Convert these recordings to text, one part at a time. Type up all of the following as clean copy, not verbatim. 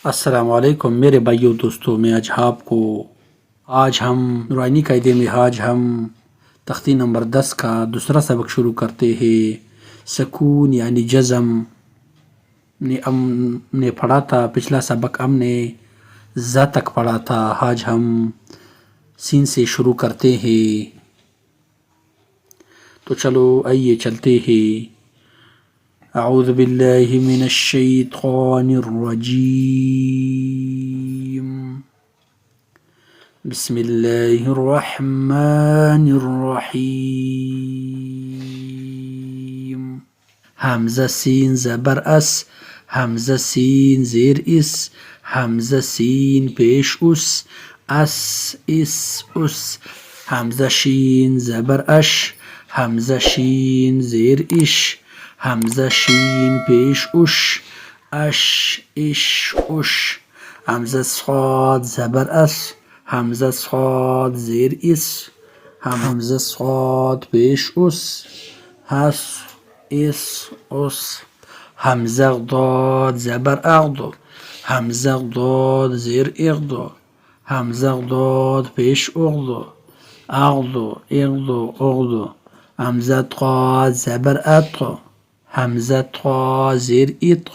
अस्सलाम वालेकुम मेरे भाइयों दोस्तों। मैं आज हम नूरानी कायदे में आज हम तख्ती नंबर 10 का दूसरा सबक शुरू करते हैं। सकून यानी जज़म ने पढ़ा था। पिछला सबक हमने ज़ तक पढ़ा था। आज हम सीन से शुरू करते हैं। तो चलो आइए चलते हैं। अऊज़ु बिल्लाहि मिनश शैतानिर रजीम। बिस्मिल्लाहिर रहमानिर रहीम। हमज़ा सीन ज़बर अस, हमज़ा सीन ज़ेर इस, हमज़ा सीन पेश उस, अस इस उस। हमज़ा शीन ज़बर अश, हमज़ा शीन ज़ेर इश, हमज़ा शीन पेश उश, अश इश उश। हमज़ा स्वाद ज़बर अस, हमज़ा स्वाद ज़ेर इस, हमज़ा स्वाद पेश उस, हस इस उस। हमज़ा ضاد ज़बर अग़द, हमज़ा ضاد ज़ेर इग़द, हमज़ा ضاد पेश उग़द, अग़द इग़द उग़द। हमज़ा ط ज़बर अत, हमज़ा ط ज़ेर इत,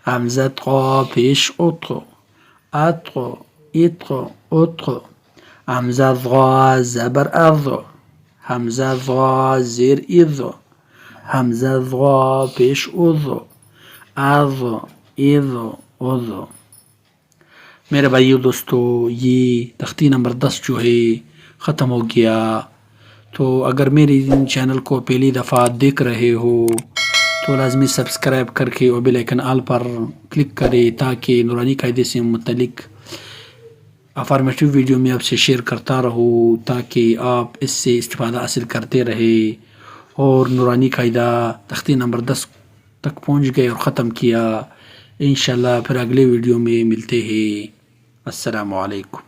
हमज़ा ط पेश उत, अत इत उत। हमज़ा ضا ज़बर अज़, हमज़ा ضا ज़ेर इज़, हमज़ा ضا पेश उज़, अज़ इज़ उज़। मेरे भाइयों दोस्तों, ये तख्ती नंबर 10 जो है ख़त्म हो गया। तो अगर मेरे चैनल को पहली दफ़ा देख रहे हो तो लाजमी सब्सक्राइब करके और बेल आइकन आल पर क्लिक करें ताकि नूरानी कायदे से मुतल्लिक अफॉर्मेटिव वीडियो में आपसे शेयर करता रहूँ, ताकि आप इससे इस्तिफ़ादा हासिल करते रहे। और नूरानी कायदा तख्ती नंबर 10 तक पहुँच गए और ख़त्म किया। इंशाल्लाह फिर अगले वीडियो में मिलते हैं। अस्सलामु अलैकुम।